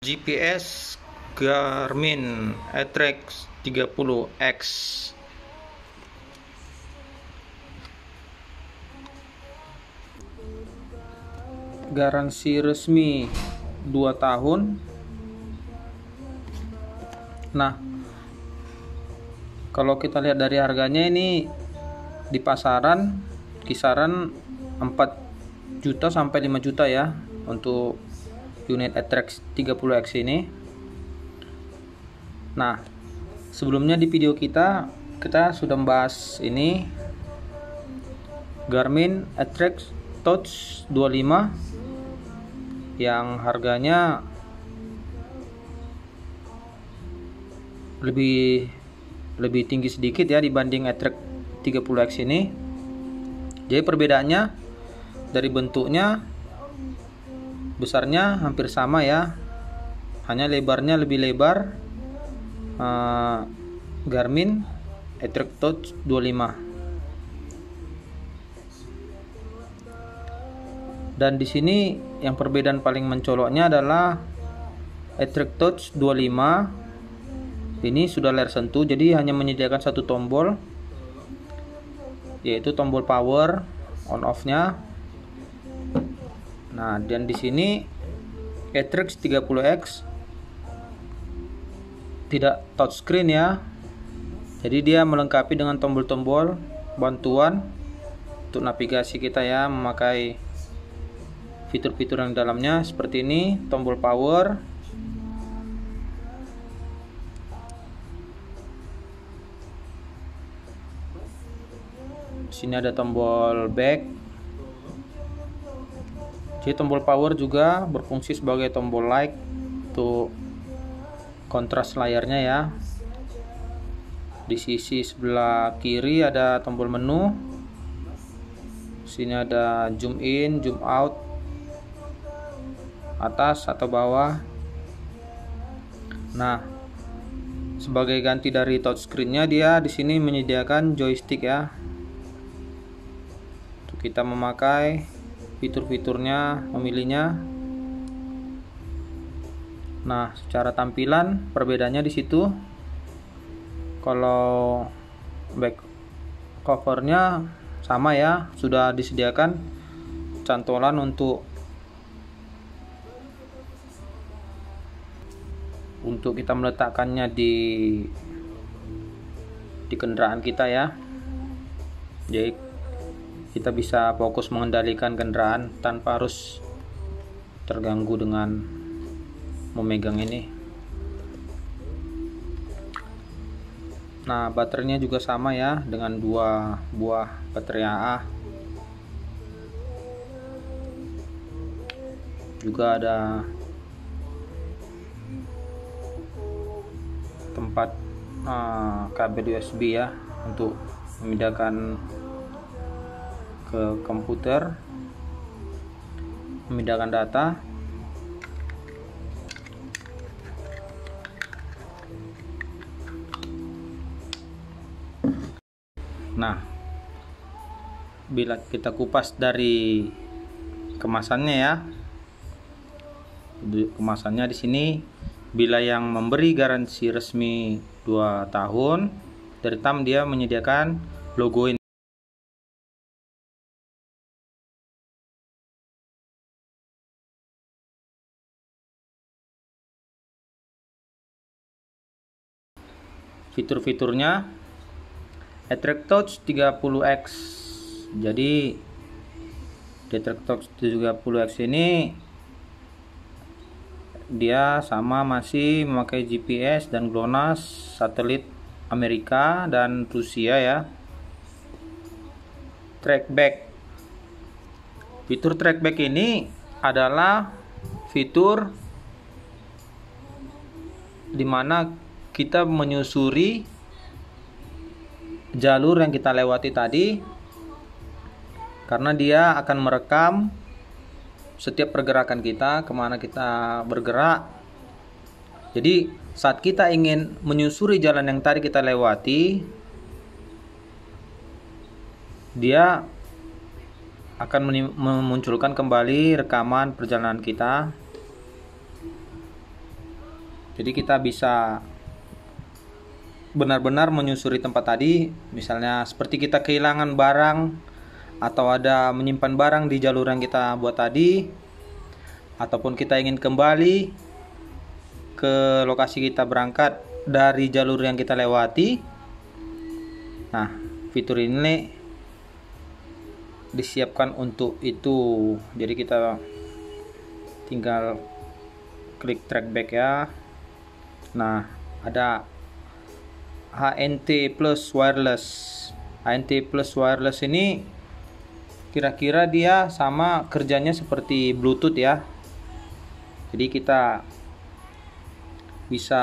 GPS Garmin Atrex 30X. Garansi resmi 2 tahun. Nah, kalau kita lihat dari harganya ini di pasaran kisaran 4 juta sampai 5 juta ya untuk unit Atrex 30X ini. Nah, sebelumnya di video kita sudah membahas ini Garmin Atrex Touch 25 yang harganya lebih tinggi sedikit ya dibanding Atrex 30X ini. Jadi perbedaannya dari bentuknya, besarnya hampir sama ya, hanya lebarnya lebih lebar. Garmin Atrex Touch 25. Dan di sini yang perbedaan paling mencoloknya adalah Atrex Touch 25 ini sudah layar sentuh, jadi hanya menyediakan satu tombol, yaitu tombol power on off-nya. Nah, dan di sini Atrex 30X tidak touchscreen ya. Jadi dia melengkapi dengan tombol-tombol bantuan untuk navigasi kita ya, memakai fitur-fitur yang dalamnya seperti ini, tombol power, sini ada tombol back. Jadi tombol power juga berfungsi sebagai tombol light untuk kontras layarnya ya. Di sisi sebelah kiri ada tombol menu. Sini ada zoom in, zoom out, atas atau bawah. Nah, sebagai ganti dari touchscreen-nya dia di sini menyediakan joystick ya. Untuk kita memakai fitur-fiturnya, memilihnya. Nah, secara tampilan perbedaannya di situ. Kalau back covernya sama ya, sudah disediakan cantolan untuk kita meletakkannya di kendaraan kita ya. Jadi kita bisa fokus mengendalikan kendaraan tanpa harus terganggu dengan memegang ini. Nah, baterainya juga sama ya, dengan 2 buah baterai AA. Juga ada tempat kabel USB ya untuk memindahkan ke komputer, memindahkan data. Nah, bila kita kupas dari kemasannya ya, kemasannya di sini, bila yang memberi garansi resmi 2 tahun, dari TAM dia menyediakan logo ini. Fitur-fiturnya Atrex Touch 30X. Jadi Atrex Touch 30X ini dia sama masih memakai GPS dan GLONASS, satelit Amerika dan Rusia ya. Trackback. Fitur trackback ini adalah fitur dimana kita menyusuri jalur yang kita lewati tadi, karena dia akan merekam setiap pergerakan kita, kemana kita bergerak. Jadi saat kita ingin menyusuri jalan yang tadi kita lewati, dia akan memunculkan kembali rekaman perjalanan kita. Jadi kita bisa benar-benar menyusuri tempat tadi, misalnya seperti kita kehilangan barang atau ada menyimpan barang di jalur yang kita buat tadi, ataupun kita ingin kembali ke lokasi kita berangkat dari jalur yang kita lewati. Nah, fitur ini disiapkan untuk itu. Jadi kita tinggal klik track back ya. Nah, ada HNT Plus Wireless. HNT Plus Wireless ini kira-kira dia sama kerjanya seperti Bluetooth ya. Jadi kita bisa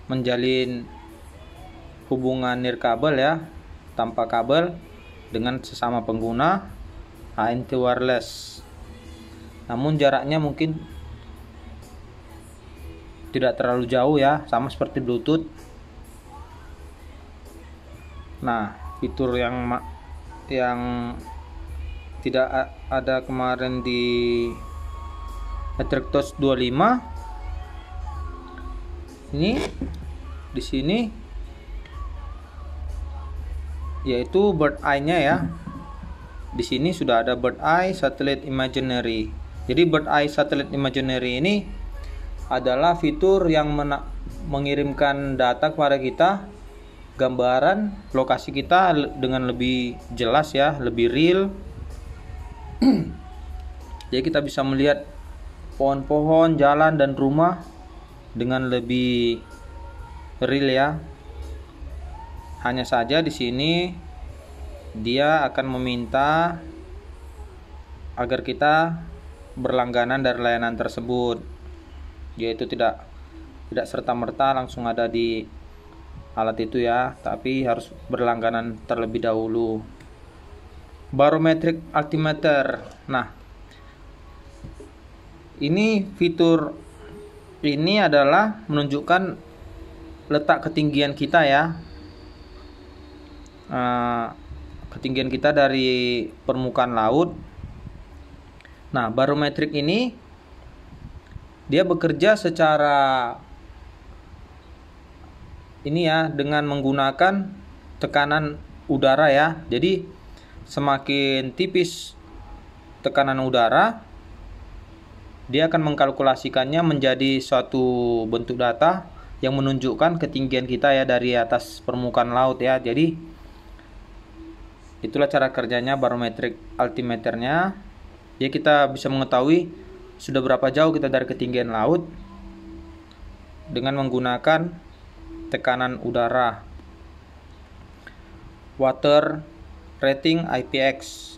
menjalin hubungan nirkabel ya, tanpa kabel, dengan sesama pengguna HNT Wireless. Namun jaraknya mungkin tidak terlalu jauh ya, sama seperti Bluetooth. Nah, fitur yang tidak ada kemarin di Matrix 25 ini di sini, yaitu bird eye-nya ya. Di sini sudah ada bird eye satellite imaginary. Jadi bird eye satellite imaginary ini adalah fitur yang mengirimkan data kepada kita, gambaran lokasi kita dengan lebih jelas ya, lebih real. Jadi kita bisa melihat pohon-pohon, jalan dan rumah dengan lebih real ya. Hanya saja di sini dia akan meminta agar kita berlangganan dari layanan tersebut, yaitu tidak serta-merta langsung ada di alat itu ya, tapi harus berlangganan terlebih dahulu. Barometric altimeter. Nah, ini fitur ini adalah menunjukkan letak ketinggian kita ya, ketinggian kita dari permukaan laut. Nah, barometrik ini dia bekerja secara ini ya, dengan menggunakan tekanan udara ya. Jadi semakin tipis tekanan udara, dia akan mengkalkulasikannya menjadi suatu bentuk data yang menunjukkan ketinggian kita ya dari atas permukaan laut ya. Jadi itulah cara kerjanya barometric altimeternya. Ya, kita bisa mengetahui sudah berapa jauh kita dari ketinggian laut dengan menggunakan tekanan udara. Water rating IPX.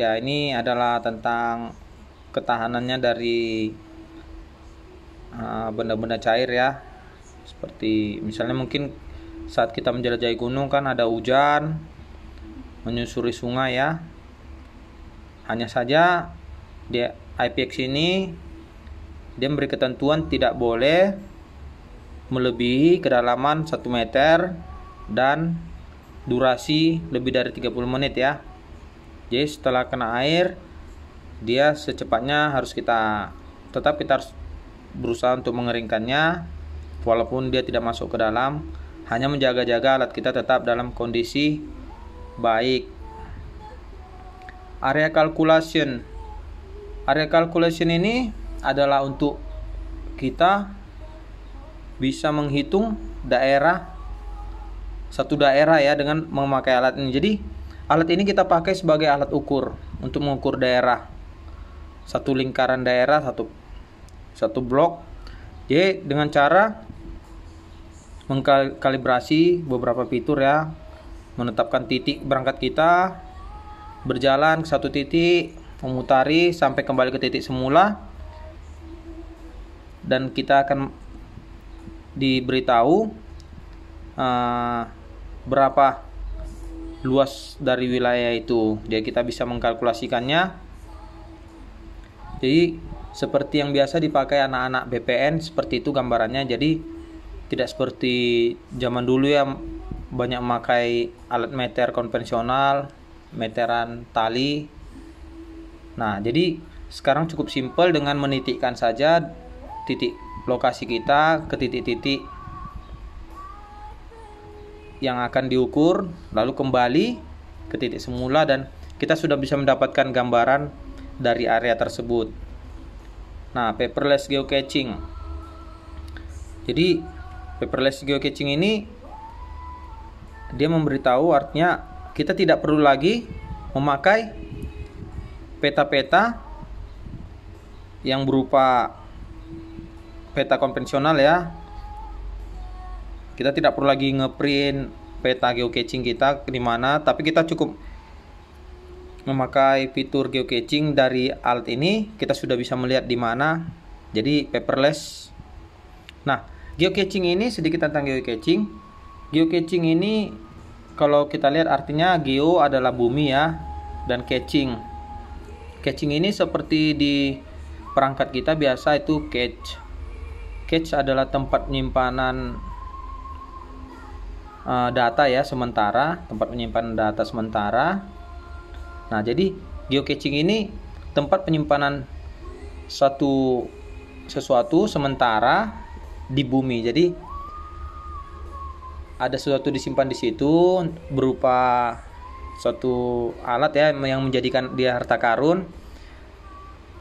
Ya, ini adalah tentang ketahanannya dari benda-benda cair ya. Seperti misalnya mungkin saat kita menjelajahi gunung kan ada hujan, menyusuri sungai ya. Hanya saja di IPX ini dia memberi ketentuan tidak boleh melebihi kedalaman 1 meter dan durasi lebih dari 30 menit ya. Jadi setelah kena air, dia secepatnya kita harus berusaha untuk mengeringkannya, walaupun dia tidak masuk ke dalam, hanya menjaga-jaga alat kita tetap dalam kondisi baik. Area calculation. Area calculation ini adalah untuk kita bisa menghitung satu daerah ya dengan memakai alat ini. Jadi alat ini kita pakai sebagai alat ukur untuk mengukur daerah, satu lingkaran daerah, satu blok. Jadi dengan cara mengkalibrasi beberapa fitur ya, menetapkan titik berangkat kita, berjalan ke satu titik, memutari sampai kembali ke titik semula, dan kita akan diberitahu berapa luas dari wilayah itu. Jadi kita bisa mengkalkulasikannya. Jadi seperti yang biasa dipakai anak-anak BPN, seperti itu gambarannya. Jadi tidak seperti zaman dulu ya, banyak memakai alat meter konvensional, meteran tali. Nah, jadi sekarang cukup simpel dengan menitikkan saja titik lokasi kita ke titik-titik yang akan diukur, lalu kembali ke titik semula, dan kita sudah bisa mendapatkan gambaran dari area tersebut. Nah, paperless geocaching. Jadi paperless geocaching ini dia memberitahu, artinya kita tidak perlu lagi memakai peta-peta yang berupa peta konvensional ya. Kita tidak perlu lagi ngeprint peta geocaching kita di mana, tapi kita cukup memakai fitur geocaching dari alat ini, kita sudah bisa melihat di mana. Jadi paperless. Nah, geocaching ini sedikit tentang geocaching. Geocaching ini kalau kita lihat artinya geo adalah bumi ya, dan caching. Caching ini seperti di perangkat kita biasa itu cache. Cache adalah tempat penyimpanan data ya sementara, tempat penyimpanan data sementara. Nah, jadi geocaching ini tempat penyimpanan sesuatu sementara di bumi. Jadi ada sesuatu disimpan di situ berupa suatu alat ya yang menjadikan dia harta karun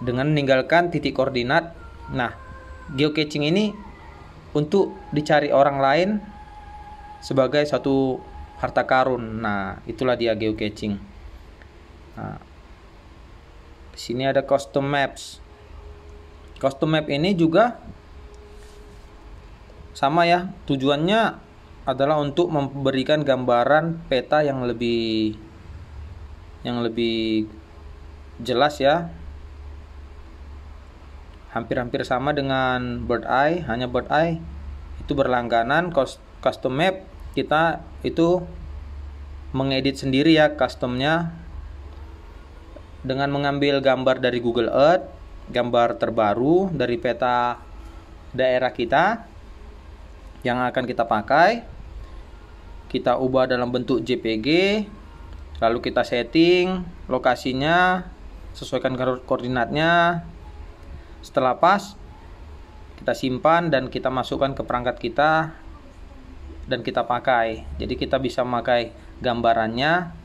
dengan meninggalkan titik koordinat. Nah, geocaching ini untuk dicari orang lain sebagai satu harta karun. Nah, itulah dia geocaching. Nah, di sini ada custom maps. Custom map ini juga sama ya, tujuannya adalah untuk memberikan gambaran peta yang lebih jelas ya. Hampir-hampir sama dengan bird eye, hanya bird eye itu berlangganan. Custom map kita itu mengedit sendiri ya customnya dengan mengambil gambar dari Google Earth, gambar terbaru dari peta daerah kita yang akan kita pakai, kita ubah dalam bentuk JPG, lalu kita setting lokasinya, sesuaikan koordinatnya. Setelah pas, kita simpan dan kita masukkan ke perangkat kita dan kita pakai. Jadi kita bisa memakai gambarannya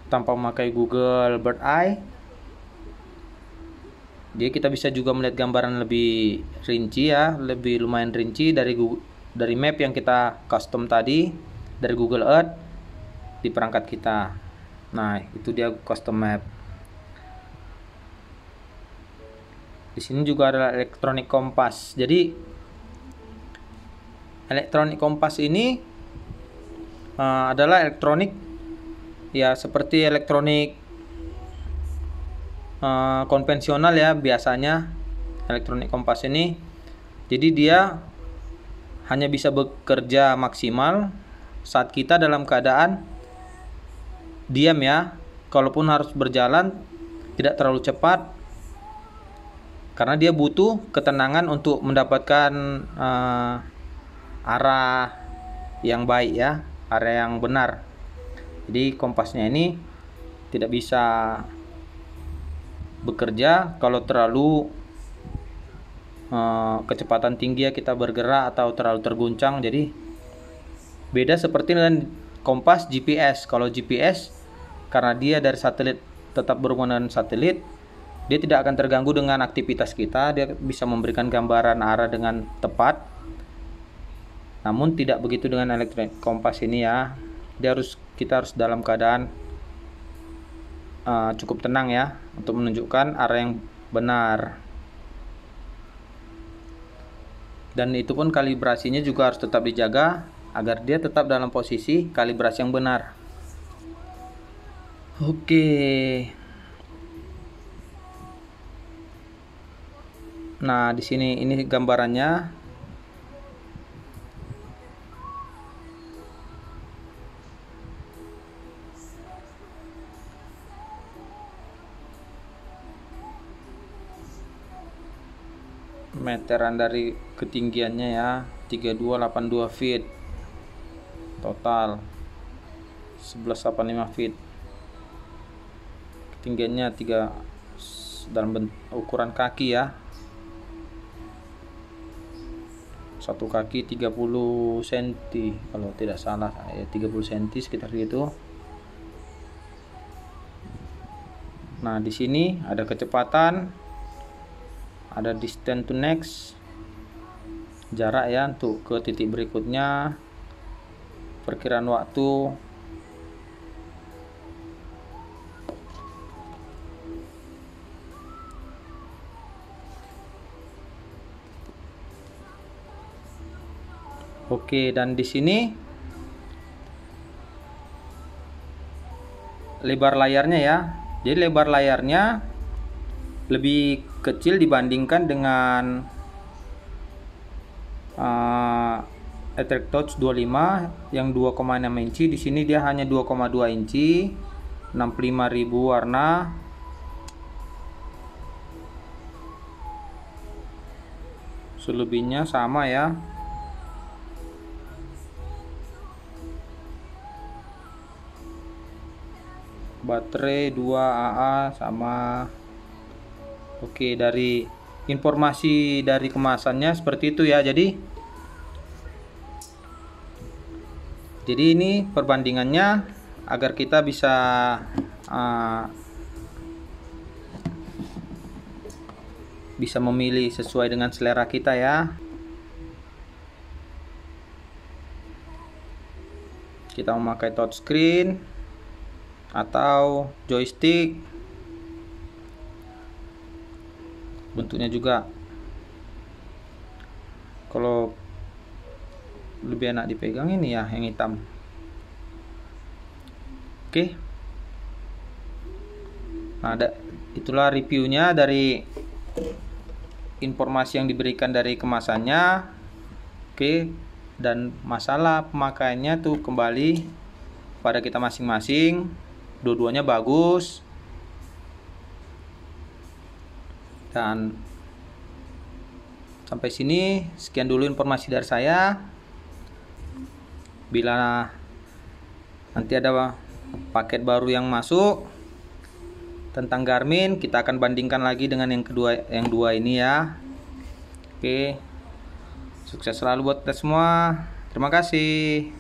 tanpa memakai Google Bird Eye. Jadi kita bisa juga melihat gambaran lebih rinci ya, lebih lumayan rinci dari map yang kita custom tadi dari Google Earth di perangkat kita. Nah, itu dia custom map. Di sini juga ada elektronik kompas. Jadi elektronik kompas ini adalah elektronik ya seperti elektronik konvensional ya biasanya. Elektronik kompas ini jadi dia hanya bisa bekerja maksimal saat kita dalam keadaan diam ya. Kalaupun harus berjalan tidak terlalu cepat karena dia butuh ketenangan untuk mendapatkan arah yang baik ya, arah yang benar. Jadi kompasnya ini tidak bisa bekerja kalau terlalu kecepatan tinggi ya kita bergerak atau terlalu terguncang. Jadi beda seperti dengan kompas GPS. Kalau GPS karena dia dari satelit, tetap berhubungan dengan satelit, dia tidak akan terganggu dengan aktivitas kita. Dia bisa memberikan gambaran arah dengan tepat. Namun tidak begitu dengan elektronik kompas ini ya. Kita harus dalam keadaan cukup tenang ya untuk menunjukkan arah yang benar. Dan itu pun kalibrasinya juga harus tetap dijaga agar dia tetap dalam posisi kalibrasi yang benar. Oke. Nah, di sini ini gambarannya. Meteran dari ketinggiannya ya, 3282 feet. Total 1185 feet. Ketinggiannya 3 dalam ukuran kaki ya. satu kaki 30 cm kalau tidak salah ya, 30 cm sekitar gitu. Nah, di sini ada kecepatan, ada distance to next, jarak ya untuk ke titik berikutnya, perkiraan waktu, oke. Dan di sini lebar layarnya ya. Jadi lebar layarnya lebih kecil dibandingkan dengan Attract Touch 25 yang 2,6 inci. Di sini dia hanya 2,2 inci, 65.000 warna. Selebihnya sama ya. Baterai 2 AA sama. Oke, dari informasi dari kemasannya seperti itu ya. Jadi ini perbandingannya agar kita bisa memilih sesuai dengan selera kita ya. Kita memakai touchscreen atau joystick, bentuknya juga kalau lebih enak dipegang ini ya, yang hitam. Oke. Nah, itulah reviewnya dari informasi yang diberikan dari kemasannya. Oke. Dan masalah pemakaiannya tuh kembali pada kita masing-masing. Dua-duanya bagus. Dan sampai sini sekian dulu informasi dari saya. Bila nanti ada paket baru yang masuk tentang Garmin, kita akan bandingkan lagi dengan yang dua ini ya. Oke. Sukses selalu buat kita semua. Terima kasih.